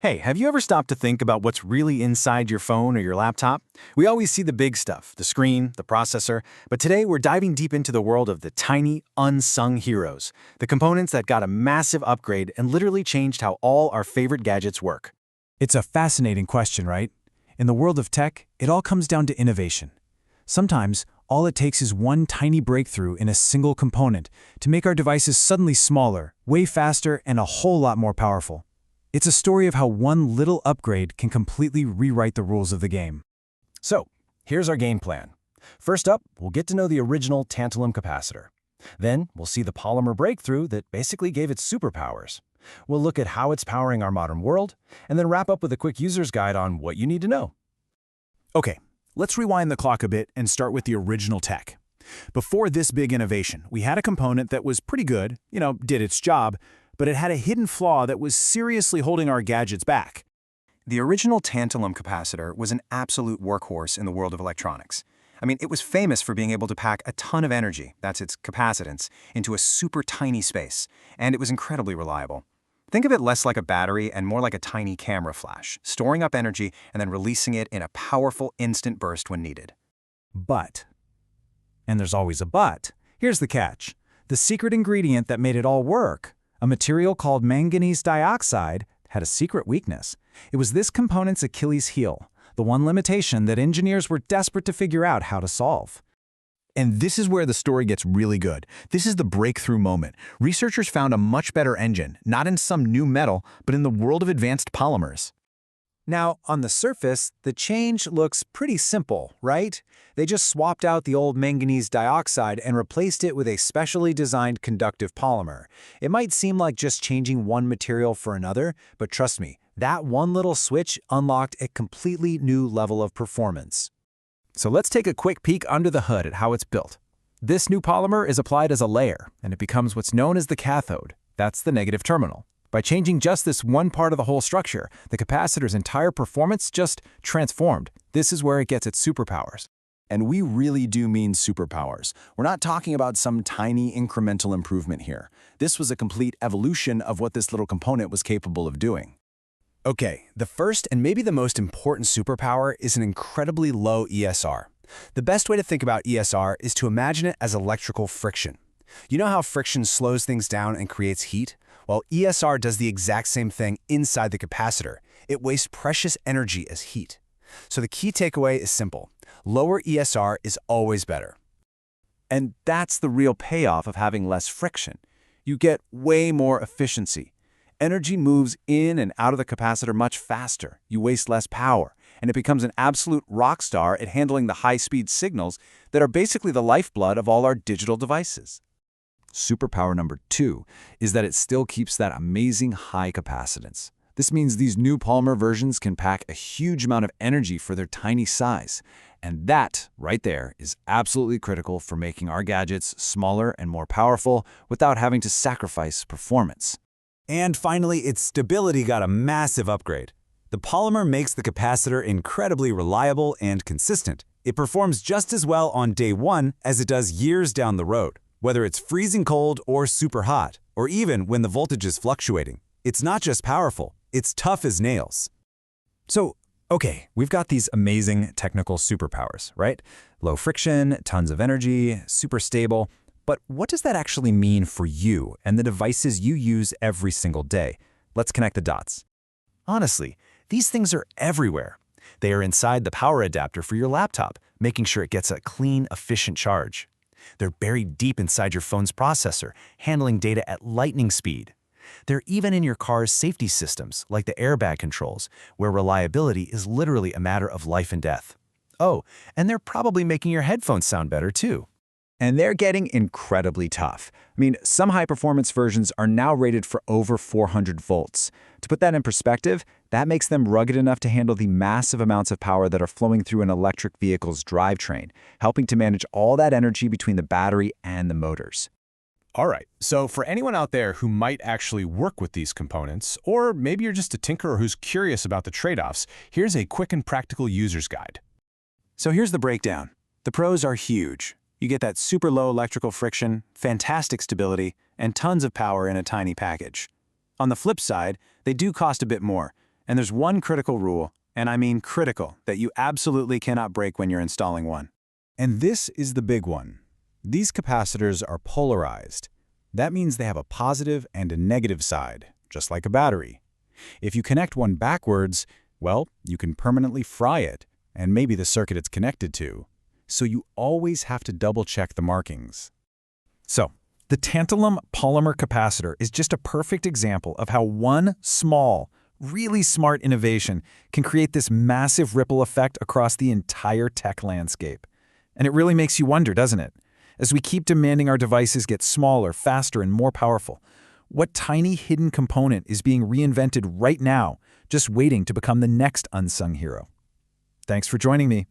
Hey, have you ever stopped to think about what's really inside your phone or your laptop? We always see the big stuff, the screen, the processor, but today we're diving deep into the world of the tiny, unsung heroes, the components that got a massive upgrade and literally changed how all our favorite gadgets work. It's a fascinating question, right? In the world of tech, it all comes down to innovation. Sometimes, all it takes is one tiny breakthrough in a single component to make our devices suddenly smaller, way faster, and a whole lot more powerful. It's a story of how one little upgrade can completely rewrite the rules of the game. So, here's our game plan. First up, we'll get to know the original tantalum capacitor. Then, we'll see the polymer breakthrough that basically gave it superpowers. We'll look at how it's powering our modern world, and then wrap up with a quick user's guide on what you need to know. Okay, let's rewind the clock a bit and start with the original tech. Before this big innovation, we had a component that was pretty good, did its job, but it had a hidden flaw that was seriously holding our gadgets back. The original tantalum capacitor was an absolute workhorse in the world of electronics. It was famous for being able to pack a ton of energy, that's its capacitance, into a super tiny space, and it was incredibly reliable. Think of it less like a battery and more like a tiny camera flash, storing up energy and then releasing it in a powerful instant burst when needed. But, and there's always a but, here's the catch. The secret ingredient that made it all work, a material called manganese dioxide, had a secret weakness. It was this component's Achilles heel, the one limitation that engineers were desperate to figure out how to solve. And this is where the story gets really good. This is the breakthrough moment. Researchers found a much better engine, not in some new metal, but in the world of advanced polymers. Now, on the surface, the change looks pretty simple, right? They just swapped out the old manganese dioxide and replaced it with a specially designed conductive polymer. It might seem like just changing one material for another, but trust me, that one little switch unlocked a completely new level of performance. So let's take a quick peek under the hood at how it's built. This new polymer is applied as a layer, and it becomes what's known as the cathode. That's the negative terminal. By changing just this one part of the whole structure, the capacitor's entire performance just transformed. This is where it gets its superpowers. And we really do mean superpowers. We're not talking about some tiny incremental improvement here. This was a complete evolution of what this little component was capable of doing. Okay, the first and maybe the most important superpower is an incredibly low ESR. The best way to think about ESR is to imagine it as electrical friction. You know how friction slows things down and creates heat? Well, ESR does the exact same thing inside the capacitor. It wastes precious energy as heat. So the key takeaway is simple. Lower ESR is always better. And that's the real payoff of having less friction. You get way more efficiency. Energy moves in and out of the capacitor much faster. You waste less power, and it becomes an absolute rock star at handling the high-speed signals that are basically the lifeblood of all our digital devices. Superpower number 2 is that it still keeps that amazing high capacitance. This means these new polymer versions can pack a huge amount of energy for their tiny size. And that, right there, is absolutely critical for making our gadgets smaller and more powerful without having to sacrifice performance. And finally, its stability got a massive upgrade. The polymer makes the capacitor incredibly reliable and consistent. It performs just as well on day one as it does years down the road. Whether it's freezing cold or super hot, or even when the voltage is fluctuating. It's not just powerful, it's tough as nails. So, okay, we've got these amazing technical superpowers, right? Low friction, tons of energy, super stable. But what does that actually mean for you and the devices you use every single day? Let's connect the dots. Honestly, these things are everywhere. They are inside the power adapter for your laptop, making sure it gets a clean, efficient charge. They're buried deep inside your phone's processor, handling data at lightning speed. They're even in your car's safety systems, like the airbag controls, where reliability is literally a matter of life and death. Oh, and they're probably making your headphones sound better too. And they're getting incredibly tough. Some high-performance versions are now rated for over 400 volts. To put that in perspective, that makes them rugged enough to handle the massive amounts of power that are flowing through an electric vehicle's drivetrain, helping to manage all that energy between the battery and the motors. All right, so for anyone out there who might actually work with these components, or maybe you're just a tinkerer who's curious about the trade-offs, here's a quick and practical user's guide. So here's the breakdown. The pros are huge. You get that super low electrical friction, fantastic stability, and tons of power in a tiny package. On the flip side, they do cost a bit more, And there's one critical rule, and I mean critical, that you absolutely cannot break when you're installing one. And this is the big one. These capacitors are polarized. That means they have a positive and a negative side, just like a battery. If you connect one backwards, well, you can permanently fry it, and maybe the circuit it's connected to. So you always have to double-check the markings. So, the tantalum polymer capacitor is just a perfect example of how one small, really smart innovation can create this massive ripple effect across the entire tech landscape. And it really makes you wonder, doesn't it? As we keep demanding our devices get smaller, faster, and more powerful, what tiny hidden component is being reinvented right now, just waiting to become the next unsung hero? Thanks for joining me.